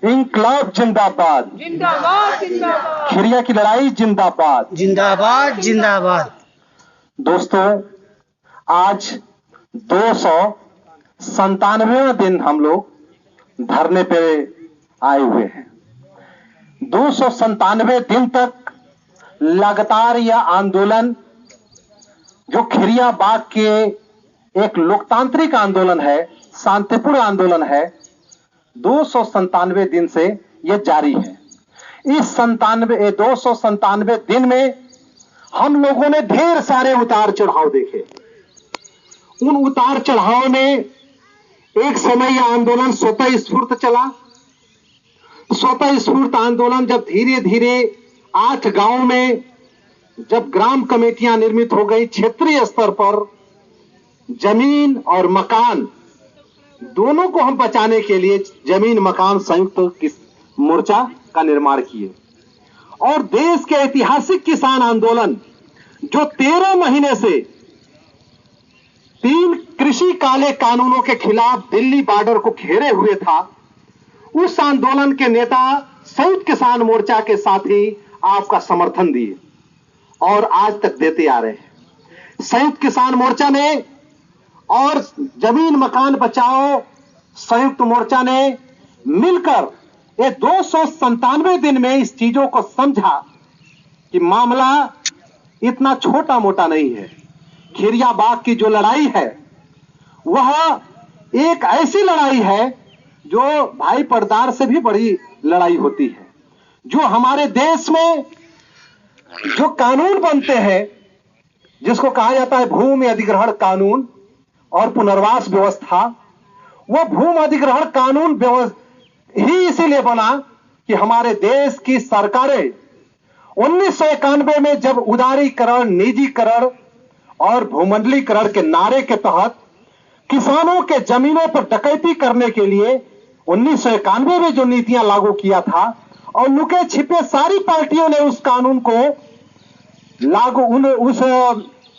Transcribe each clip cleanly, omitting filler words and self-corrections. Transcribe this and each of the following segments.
इंकलाब जिंदाबाद, जिंदाबाद जिंदाबाद। खिरिया की लड़ाई जिंदाबाद, जिंदाबाद जिंदाबाद। दोस्तों, आज 297वां दिन हम लोग धरने पे आए हुए हैं। 297 दिन तक लगातार यह आंदोलन, जो खिरिया बाग के एक लोकतांत्रिक आंदोलन है, शांतिपूर्ण आंदोलन है, 297 दिन से यह जारी है। इस 297 दिन में हम लोगों ने ढेर सारे उतार चढ़ाव देखे। उन उतार चढ़ाव में एक समय यह आंदोलन स्वतः स्फूर्त चला। स्वतः स्फूर्त आंदोलन जब धीरे धीरे 8 गांव में जब ग्राम कमेटियां निर्मित हो गई, क्षेत्रीय स्तर पर जमीन और मकान दोनों को हम बचाने के लिए जमीन मकान संयुक्त मोर्चा का निर्माण किए। और देश के ऐतिहासिक किसान आंदोलन जो 13 महीने से 3 कृषि काले कानूनों के खिलाफ दिल्ली बॉर्डर को घेरे हुए था, उस आंदोलन के नेता संयुक्त किसान मोर्चा के साथी आपका समर्थन दिए और आज तक देते आ रहे हैं। संयुक्त किसान मोर्चा ने और जमीन मकान बचाओ संयुक्त मोर्चा ने मिलकर ये 297 दिन में इस चीजों को समझा कि मामला इतना छोटा मोटा नहीं है। खिरिया बाग की जो लड़ाई है वह एक ऐसी लड़ाई है जो भाई परदार से भी बड़ी लड़ाई होती है। जो हमारे देश में जो कानून बनते हैं, जिसको कहा जाता है भूमि अधिग्रहण कानून और पुनर्वास व्यवस्था, वह भूमि अधिग्रहण कानून ही इसीलिए बना कि हमारे देश की सरकारें 1991 में जब उदारीकरण, निजीकरण और भूमंडलीकरण के नारे के तहत किसानों के जमीनों पर डकैती करने के लिए 1991 में जो नीतियां लागू किया था, और लुके छिपे सारी पार्टियों ने उस कानून को उस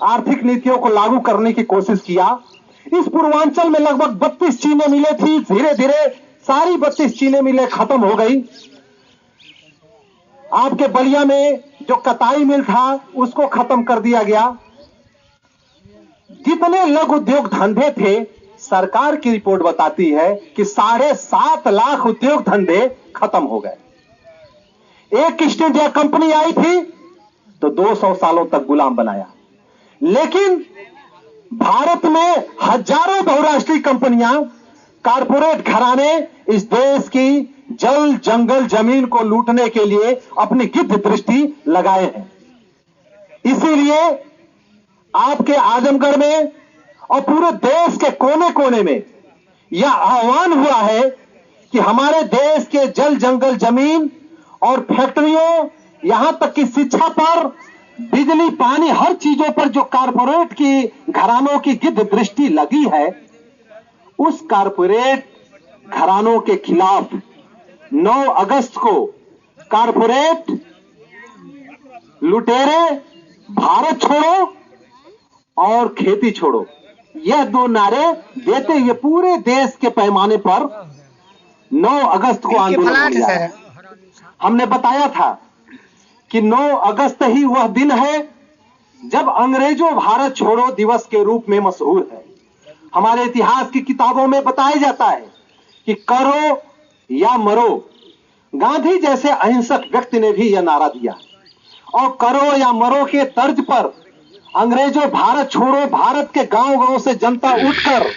आर्थिक नीतियों को लागू करने की कोशिश किया। इस पूर्वांचल में लगभग 32 चीनें मिलें थी, धीरे धीरे सारी 32 चीनें मिलें खत्म हो गई। आपके बलिया में जो कताई मिल था उसको खत्म कर दिया गया। जितने लघु उद्योग धंधे थे, सरकार की रिपोर्ट बताती है कि 7.5 लाख उद्योग धंधे खत्म हो गए। एक ईस्ट इंडिया कंपनी आई थी तो 200 सालों तक गुलाम बनाया। लेकिन भारत में हजारों बहुराष्ट्रीय कंपनियां, कारपोरेट घराने इस देश की जल जंगल जमीन को लूटने के लिए अपनी गिद्ध दृष्टि लगाए हैं। इसीलिए आपके आजमगढ़ में और पूरे देश के कोने कोने में यह आह्वान हुआ है कि हमारे देश के जल जंगल जमीन और फैक्ट्रियों, यहां तक कि शिक्षा पर, बिजली पानी, हर चीजों पर जो कारपोरेट की घरानों की गिद्ध दृष्टि लगी है, उस कारपोरेट घरानों के खिलाफ 9 अगस्त को कारपोरेट लुटेरे, भारत छोड़ो और खेती छोड़ो, यह 2 नारे देते हुए पूरे देश के पैमाने पर 9 अगस्त को आंदोलन किया। हमने बताया था कि 9 अगस्त ही वह दिन है जब अंग्रेजों भारत छोड़ो दिवस के रूप में मशहूर है। हमारे इतिहास की किताबों में बताया जाता है कि करो या मरो, गांधी जैसे अहिंसक व्यक्ति ने भी यह नारा दिया। और करो या मरो के तर्ज पर अंग्रेजों भारत छोड़ो, भारत के गांव गांव से जनता उठकर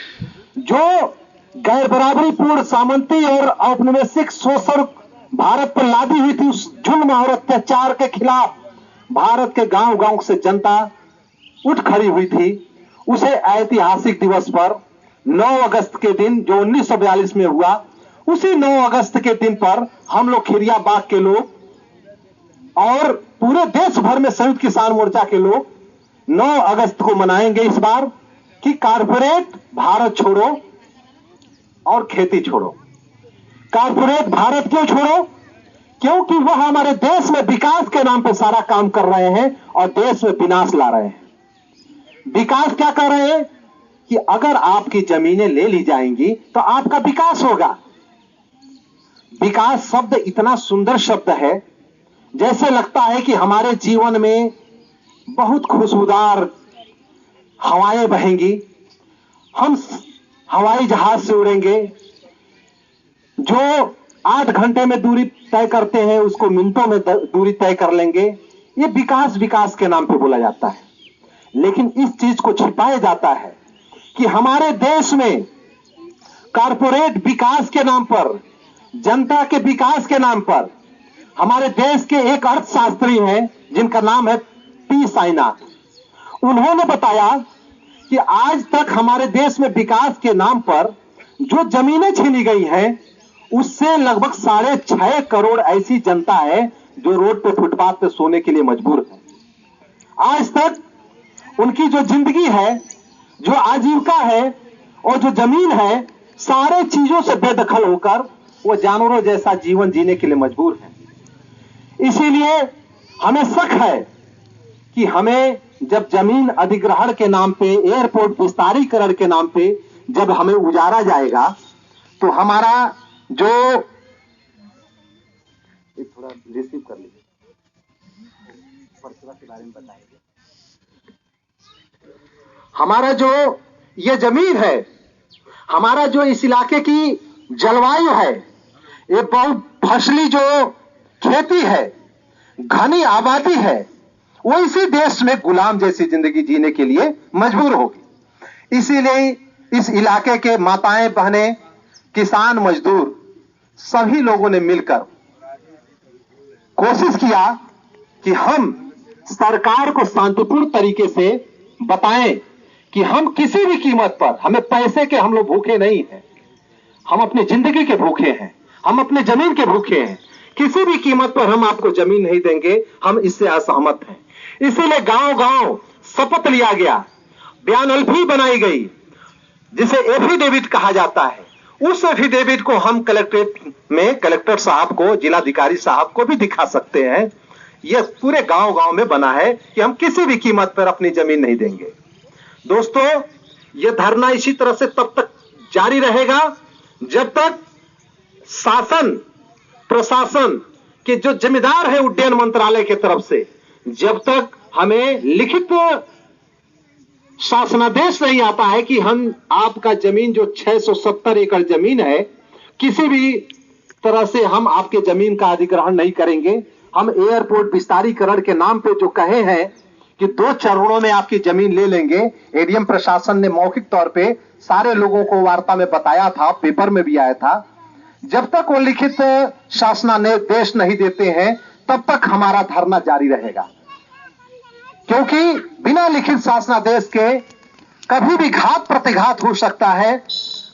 जो गैर बराबरी पूर्ण सामंती और औपनिवेशिक शोषण भारत पर लादी हुई थी, उस जुल्म और अत्याचार के खिलाफ भारत के गांव गांव से जनता उठ खड़ी हुई थी। उसे ऐतिहासिक दिवस पर 9 अगस्त के दिन, जो 1942 में हुआ, उसी 9 अगस्त के दिन पर हम लोग खिरिया बाग के लोग और पूरे देश भर में संयुक्त किसान मोर्चा के लोग 9 अगस्त को मनाएंगे इस बार कि कारपोरेट भारत छोड़ो और खेती छोड़ो। कारपोरेट भारत क्यों छोड़ो? क्योंकि वह हमारे देश में विकास के नाम पर सारा काम कर रहे हैं और देश में विनाश ला रहे हैं। विकास क्या कर रहे हैं कि अगर आपकी जमीनें ले ली जाएंगी तो आपका विकास होगा। विकास शब्द इतना सुंदर शब्द है, जैसे लगता है कि हमारे जीवन में बहुत खुशबूदार हवाएं बहेंगी, हम हवाई जहाज से उड़ेंगे, जो 8 घंटे में दूरी तय करते हैं उसको मिनटों में दूरी तय कर लेंगे। ये विकास विकास के नाम पे बोला जाता है, लेकिन इस चीज को छिपाया जाता है कि हमारे देश में कारपोरेट विकास के नाम पर, जनता के विकास के नाम पर हमारे देश के एक अर्थशास्त्री हैं जिनका नाम है पी साईनाथ। उन्होंने बताया कि आज तक हमारे देश में विकास के नाम पर जो जमीनें छीनी गई हैं उससे लगभग 6.5 करोड़ ऐसी जनता है जो रोड पे फुटपाथ पे सोने के लिए मजबूर है। आज तक उनकी जो जिंदगी है, जो आजीविका है और जो जमीन है, सारे चीजों से बेदखल होकर वो जानवरों जैसा जीवन जीने के लिए मजबूर है। इसीलिए हमें शक है कि हमें जब जमीन अधिग्रहण के नाम पे, एयरपोर्ट विस्तारीकरण के नाम पे जब हमें उजारा जाएगा तो हमारा जो थोड़ा रिसीव कर लीजिए के बारे में बताएंगे। हमारा जो ये जमीन है, हमारा जो इस इलाके की जलवायु है, ये बहुत फसली जो खेती है, घनी आबादी है, वो इसी देश में गुलाम जैसी जिंदगी जीने के लिए मजबूर होगी। इसीलिए इस इलाके के माताएं, बहनें, किसान, मजदूर सभी लोगों ने मिलकर कोशिश किया कि हम सरकार को शांतिपूर्ण तरीके से बताएं कि हम किसी भी कीमत पर, हमें पैसे के हम लोग भूखे नहीं हैं, हम अपनी जिंदगी के भूखे हैं, हम अपने जमीन के भूखे हैं, किसी भी कीमत पर हम आपको जमीन नहीं देंगे, हम इससे असहमत हैं। इसीलिए गांव गांव शपथ लिया गया, बयानअल्फी बनाई गई जिसे एफिडेविट कहा जाता है। उस एफिडेविट को हम कलेक्ट्रेट में कलेक्टर साहब को, जिलाधिकारी साहब को भी दिखा सकते हैं। यह पूरे गांव गांव में बना है कि हम किसी भी कीमत पर अपनी जमीन नहीं देंगे। दोस्तों, यह धरना इसी तरह से तब तक जारी रहेगा जब तक शासन प्रशासन के जो जिम्मेदार है उड्डयन मंत्रालय की तरफ से, जब तक हमें लिखित शासनादेश नहीं आता है कि हम आपका जमीन जो 670 एकड़ जमीन है, किसी भी तरह से हम आपके जमीन का अधिग्रहण नहीं करेंगे। हम एयरपोर्ट विस्तारीकरण के नाम पे जो कहे हैं कि 2 चरणों में आपकी जमीन ले लेंगे, एडीएम प्रशासन ने मौखिक तौर पे सारे लोगों को वार्ता में बताया था, पेपर में भी आया था। जब तक वो लिखित शासनादेश नहीं देते हैं तब तक हमारा धरना जारी रहेगा, क्योंकि बिना लिखित शासनादेश के कभी भी घात प्रतिघात हो सकता है।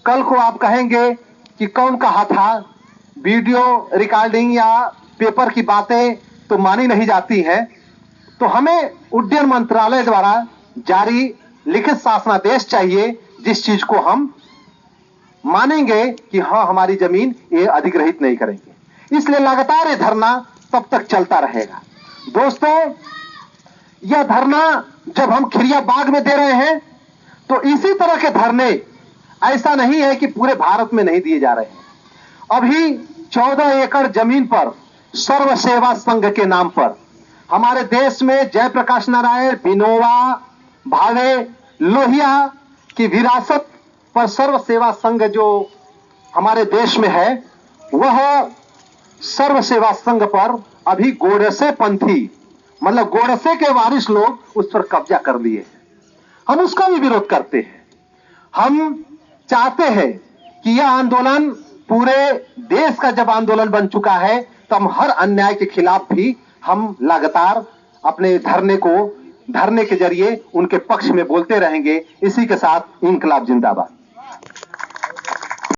कल को आप कहेंगे कि कौन कहा था, वीडियो रिकॉर्डिंग या पेपर की बातें तो मानी नहीं जाती हैं। तो हमें उड्डयन मंत्रालय द्वारा जारी लिखित शासनादेश चाहिए, जिस चीज को हम मानेंगे कि हाँ, हमारी जमीन ये अधिग्रहित नहीं करेंगे। इसलिए लगातार ये धरना तब तक चलता रहेगा। दोस्तों, यह धरना जब हम खिरिया बाग में दे रहे हैं तो इसी तरह के धरने ऐसा नहीं है कि पूरे भारत में नहीं दिए जा रहे हैं। अभी 14 एकड़ जमीन पर सर्व सेवा संघ के नाम पर हमारे देश में जयप्रकाश नारायण, विनोबा भावे, लोहिया की विरासत पर सर्व सेवा संघ जो हमारे देश में है, वह सर्व सेवा संघ पर अभी गोडसे पंथी, मतलब गोडसे के वारिस लोग उस पर कब्जा कर लिए हैं। हम उसका भी विरोध करते हैं। हम चाहते हैं कि यह आंदोलन पूरे देश का जब आंदोलन बन चुका है तो हम हर अन्याय के खिलाफ भी हम लगातार अपने धरने के जरिए उनके पक्ष में बोलते रहेंगे। इसी के साथ इंकलाब जिंदाबाद।